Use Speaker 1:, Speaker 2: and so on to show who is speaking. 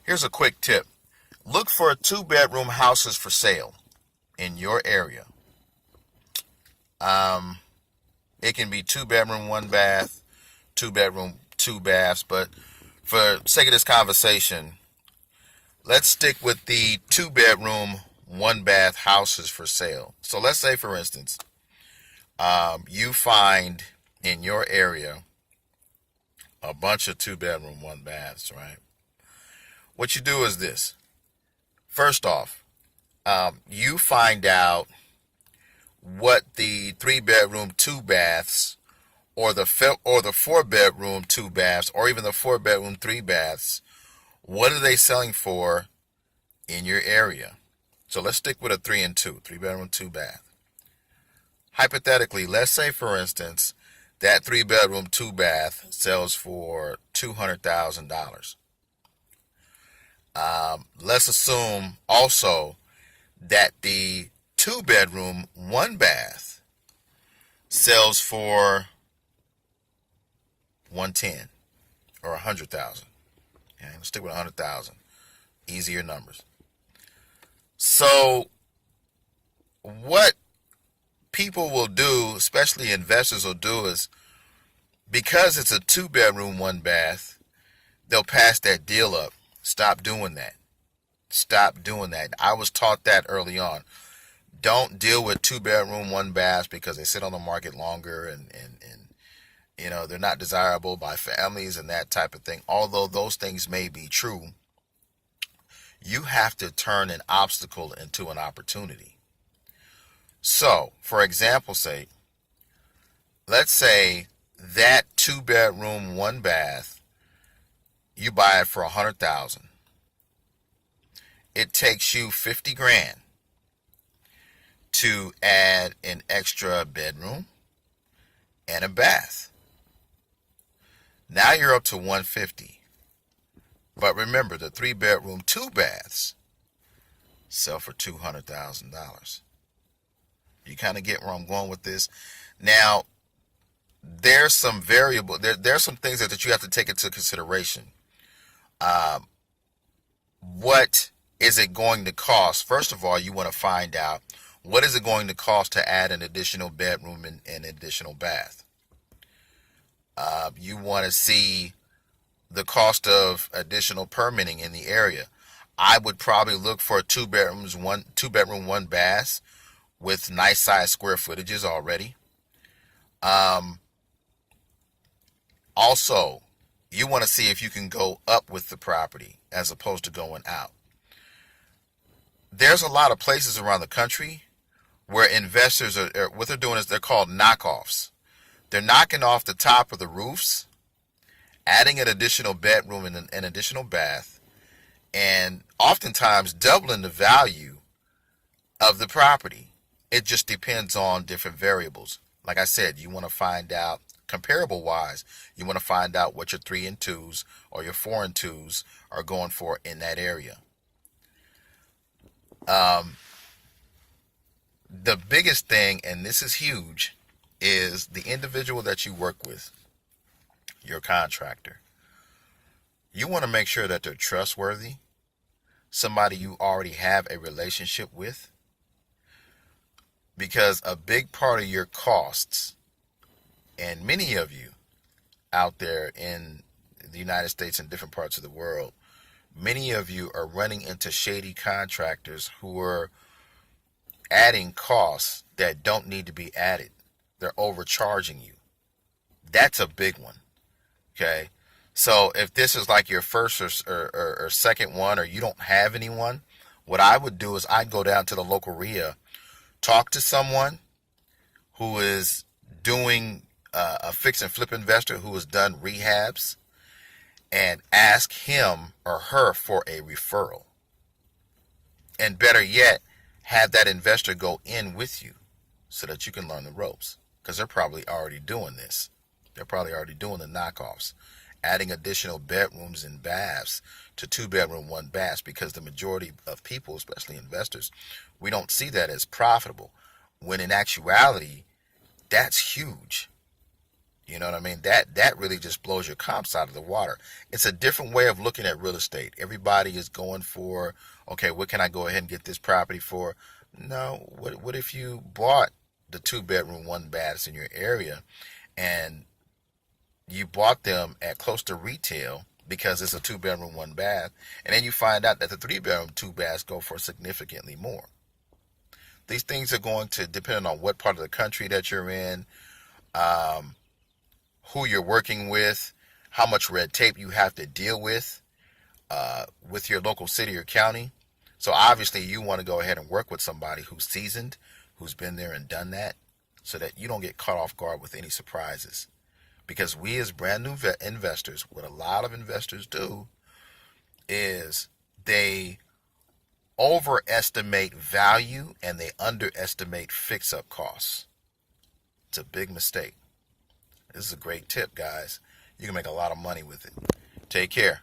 Speaker 1: Here's a quick tip. Look for 2-bedroom houses for sale in your area. It can be 2-bedroom, 1 bath, 2-bedroom, 2 baths, but for sake of this conversation, let's stick with the 2-bedroom, 1 bath houses for sale. So let's say, for instance, you find in your area a bunch of 2-bedroom, 1 baths, right? What you do is this. First off, you find out what the 3-bedroom, 2 baths, or the 4-bedroom, 2 baths, or even the 4-bedroom, 3 baths. What are they selling for in your area? So let's stick with a 3 and 2, 3-bedroom, 2 bath. Hypothetically, let's say, for instance, that 3-bedroom, 2 bath sells for $200,000. Let's assume also that the 2-bedroom, 1 bath sells for 110 or 100,000. Okay, let's stick with 100,000. Easier numbers. So what people will do, especially investors will do, is because it's a 2-bedroom, 1 bath, they'll pass that deal up. Stop doing that. Stop doing that. I was taught that early on. Don't deal with 2-bedroom, 1 baths because they sit on the market longer and they're not desirable by families and that type of thing. Although those things may be true, you have to turn an obstacle into an opportunity. So, for example's sake, let's say that 2-bedroom, 1 bath, you buy it for $100,000. It takes you $50,000 to add an extra bedroom and a bath. Now you're up to $150,000. But remember, the 3-bedroom, 2 baths sell for $200,000. You kind of get where I'm going with this. Now, there's some there's some things that you have to take into consideration. What is it going to cost? First of all, you want to find out what is it going to cost to add an additional bedroom and an additional bath. You want to see the cost of additional permitting in the area. I would probably look for 2 bedroom, 1 bath with nice size square footages already. Also, you want to see if you can go up with the property as opposed to going out. There's a lot of places around the country where investors are what they're doing is they're called knockoffs. They're knocking off the top of the roofs, adding an additional bedroom and an additional bath, and oftentimes doubling the value of the property. It just depends on different variables. Like I said, you want to find out comparable wise, you want to find out what your 3 and 2s or your 4 and 2s are going for in that area. The biggest thing, and this is huge, is the individual that you work with, your contractor. You want to make sure that they're trustworthy, somebody you already have a relationship with, because a big part of your costs, and many of you out there in the United States and different parts of the world, many of you are running into shady contractors who are adding costs that don't need to be added. They're overcharging you. That's a big one. Okay. So if this is like your first or second one, or you don't have anyone, what I would do is I'd go down to the local RIA, talk to someone who is doing a fix and flip investor who has done rehabs, and ask him or her for a referral. And better yet, have that investor go in with you so that you can learn the ropes, because they're probably already doing this. They're probably already doing the knockoffs, adding additional bedrooms and baths to 2-bedroom, 1 bath, because the majority of people, especially investors, we don't see that as profitable, when in actuality, that's huge. You know what I mean? That really just blows your comps out of the water. It's a different way of looking at real estate. Everybody is going for, okay, what can I go ahead and get this property for? No, what if you bought the 2 bedroom, 1 baths in your area, and you bought them at close to retail because it's a 2 bedroom, 1 bath, and then you find out that the 3 bedroom, 2 baths go for significantly more. These things are going to depend on what part of the country that you're in, um, who you're working with, how much red tape you have to deal with your local city or county. So obviously you want to go ahead and work with somebody who's seasoned, who's been there and done that, so that you don't get caught off guard with any surprises. Because we as brand new investors, what a lot of investors do is they overestimate value and they underestimate fix-up costs. It's a big mistake. This is a great tip, guys. You can make a lot of money with it. Take care.